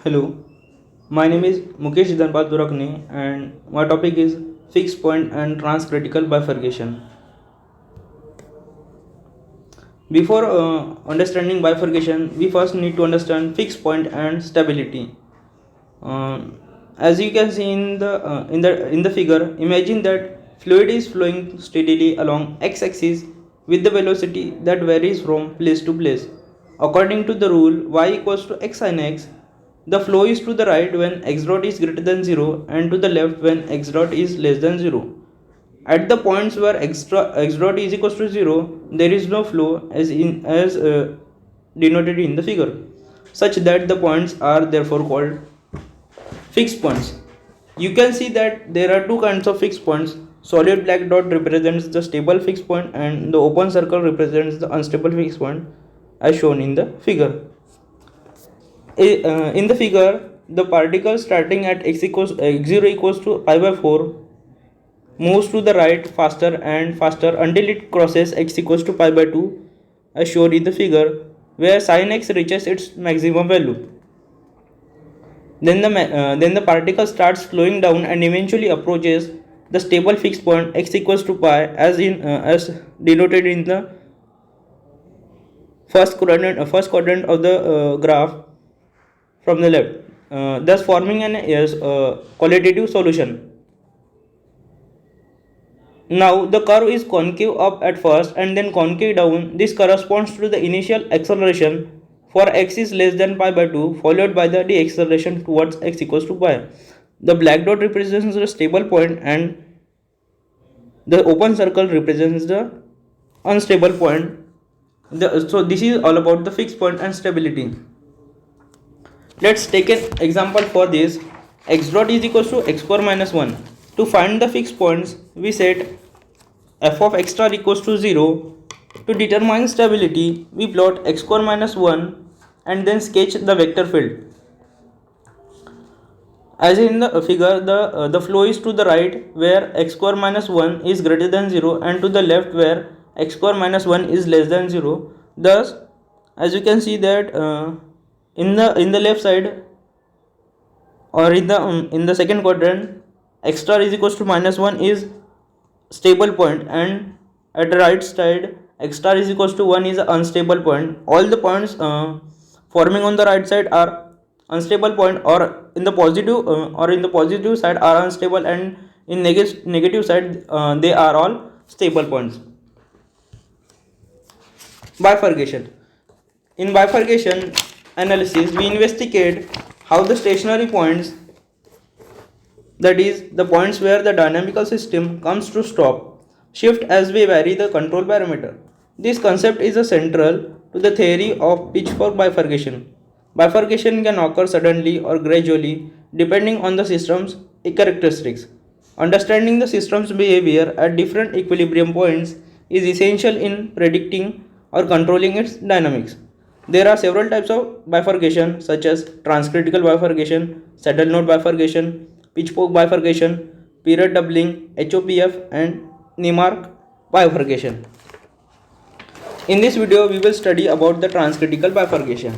Hello, my name is Mukesh Dhanpal Durakne and my topic is fixed point and transcritical bifurcation. Before understanding bifurcation, we first need to understand fixed point and stability. Uh, as you can see in the figure, imagine that fluid is flowing steadily along x-axis with the velocity that varies from place to place. According to the rule y equals to x sin x, the flow is to the right when x dot is greater than 0 and to the left when x dot is less than 0. At the points where x dot is equals to 0, there is no flow as denoted in the figure, such that the points are therefore called fixed points. You can see that there are two kinds of fixed points. Solid black dot represents the stable fixed point and the open circle represents the unstable fixed point as shown in the figure. In the figure, the particle starting at x0 equals to pi by 4 moves to the right faster and faster until it crosses x equals to pi by 2 as shown in the figure, where sin x reaches its maximum value. Then the particle starts slowing down and eventually approaches the stable fixed point x equals to pi as denoted in the first quadrant of the graph from the left, thus forming an qualitative solution. Now the curve is concave up at first and then concave down. This corresponds to the initial acceleration for x is less than pi by 2 followed by the deceleration towards x equals to pi. The black dot represents the stable point and the open circle represents the unstable point. So this is all about the fixed point and stability. Let's take an example for this. X dot is equals to x square minus 1. To find the fixed points, we set f of x star equals to 0. To determine stability, we plot x square minus 1 and then sketch the vector field. As in the figure, the flow is to the right where x square minus 1 is greater than 0 and to the left where x square minus 1 is less than 0. Thus, as you can see that in the left side or in the second quadrant, x star is equals to minus 1 is stable point and at the right side x star is equals to 1 is an unstable point. All the points forming on the right side are unstable point, or in the positive side are unstable, and in negative side they are all stable points. Bifurcation. In bifurcation analysis, we investigate how the stationary points, that is the points where the dynamical system comes to stop, shift as we vary the control parameter. This concept is central to the theory of pitchfork bifurcation. Bifurcation can occur suddenly or gradually depending on the system's characteristics. Understanding the system's behavior at different equilibrium points is essential in predicting or controlling its dynamics. There are several types of bifurcation such as transcritical bifurcation, saddle node bifurcation, pitchfork bifurcation, period doubling, HOPF, and Neymark bifurcation. In this video, we will study about the transcritical bifurcation.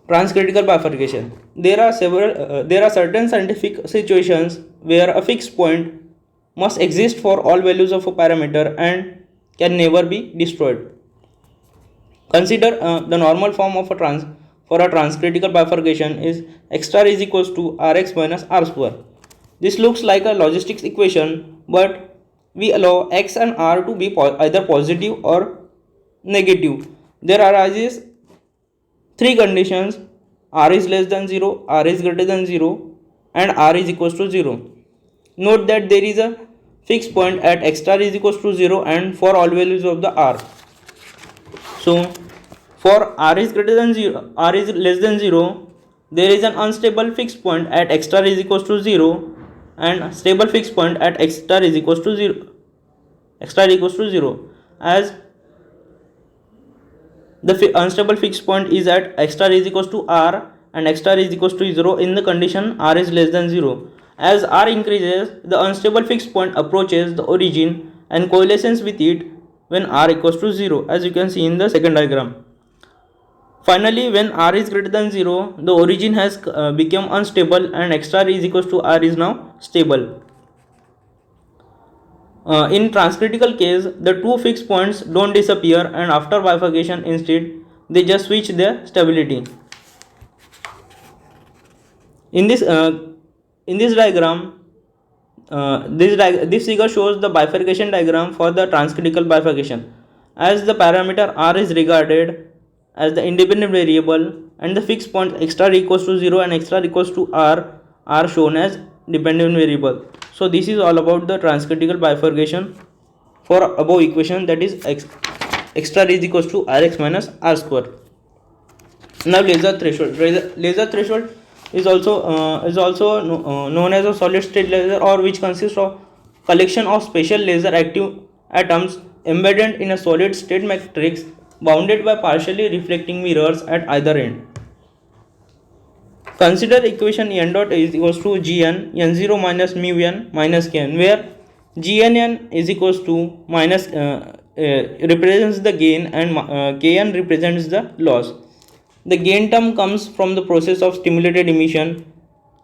Transcritical bifurcation. There are certain scientific situations where a fixed point must exist for all values of a parameter and can never be destroyed. Consider the normal form of for a transcritical bifurcation is x star is equals to rx minus r square. This looks like a logistics equation, but we allow x and r to be either positive or negative. There arises three conditions: r is less than 0, r is greater than 0, and r is equals to 0. Note that there is a fixed point at x star is equals to 0 and for all values of the r. So for r is greater than 0, r is less than 0, there is an unstable fixed point at x star is equals to 0 and stable fixed point at x star is equals to 0. X star equals to 0, as the unstable fixed point is at x star is equals to r and x star is equals to 0 in the condition r is less than 0. As r increases, the unstable fixed point approaches the origin and coalesces with it when r equals to 0, as you can see in the second diagram. Finally, when r is greater than 0, the origin has become unstable and x star is equals to r is now stable. In transcritical case, the two fixed points don't disappear, and after bifurcation instead they just switch their stability. In this diagram, this figure shows the bifurcation diagram for the transcritical bifurcation. As the parameter r is regarded as the independent variable and the fixed point x star equals to 0 and x star equals to r are shown as dependent variable. So this is all about the transcritical bifurcation for above equation, that is x star is equals to rx minus r square. Now laser threshold. Laser threshold is also known as a solid state laser, or which consists of collection of special laser active atoms embedded in a solid state matrix bounded by partially reflecting mirrors at either end. Consider equation n dot is equals to gn n0 minus mu n minus kn, where gnn is equals to minus represents the gain and kn represents the loss. The gain term comes from the process of stimulated emission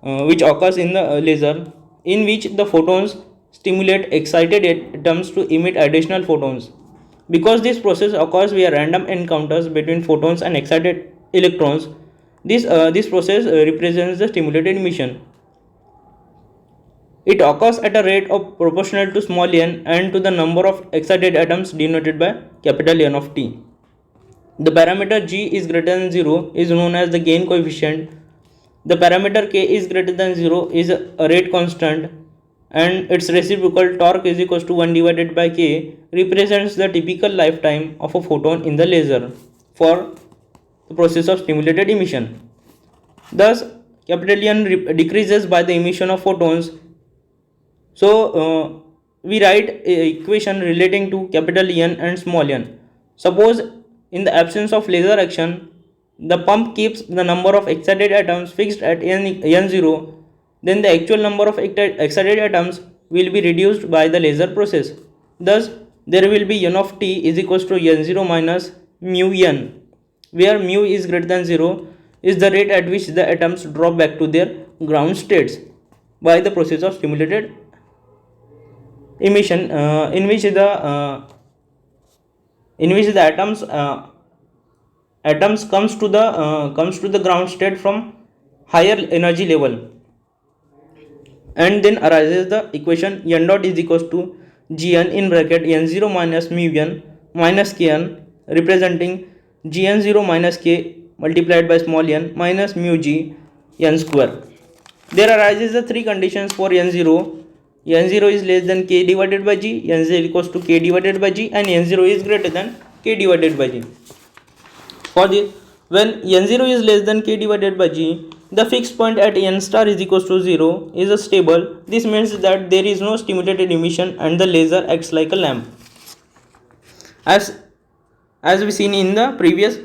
which occurs in the laser, in which the photons stimulate excited atoms to emit additional photons. Because this process occurs via random encounters between photons and excited electrons, this process represents the stimulated emission. It occurs at a rate of proportional to small n and to the number of excited atoms denoted by capital N of t. The parameter g is greater than 0 is known as the gain coefficient. The parameter k is greater than 0 is a rate constant, and its reciprocal torque is equals to 1 divided by k represents the typical lifetime of a photon in the laser for the process of stimulated emission. Thus, capital N decreases by the emission of photons. So, we write a equation relating to capital N and small n. Suppose in the absence of laser action, the pump keeps the number of excited atoms fixed at n0, then the actual number of excited atoms will be reduced by the laser process. Thus, there will be n of t is equals to n0 minus mu n, where mu is greater than 0 is the rate at which the atoms drop back to their ground states by the process of stimulated emission, in which the atoms comes to the ground state from higher energy level, and then arises the equation n dot is equals to gn in bracket n0 minus mu n minus kn, representing gn0 minus k multiplied by small n minus mu g n square. There arises the three conditions for n0. n0 is less than k divided by g, n0 equals to k divided by g, and n0 is greater than k divided by g. For this, when n0 is less than k divided by g, the fixed point at n star is equals to 0 is a stable. This means that there is no stimulated emission and the laser acts like a lamp. As we seen in the previous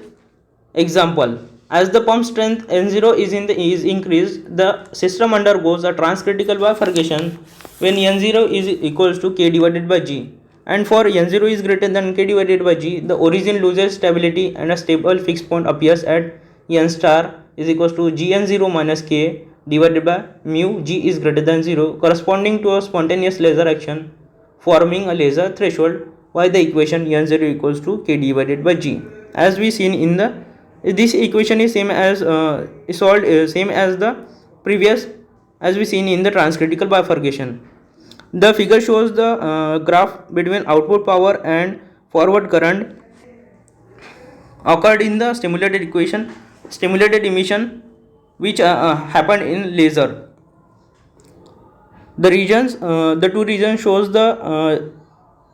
example, as the pump strength n0 is increased, the system undergoes a transcritical bifurcation when n0 is equals to k divided by g, and for n0 is greater than k divided by g, the origin loses stability and a stable fixed point appears at n star is equals to gn0 minus k divided by mu g is greater than 0, corresponding to a spontaneous laser action, forming a laser threshold by the equation n0 equals to k divided by g. As we seen in the this equation is same as same as the previous, as we seen in the transcritical bifurcation. The figure shows the graph between output power and forward current occurred in the stimulated emission which happened in laser. The two regions shows the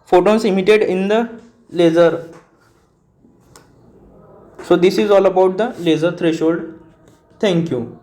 photons emitted in the laser. So this is all about the laser threshold. Thank you.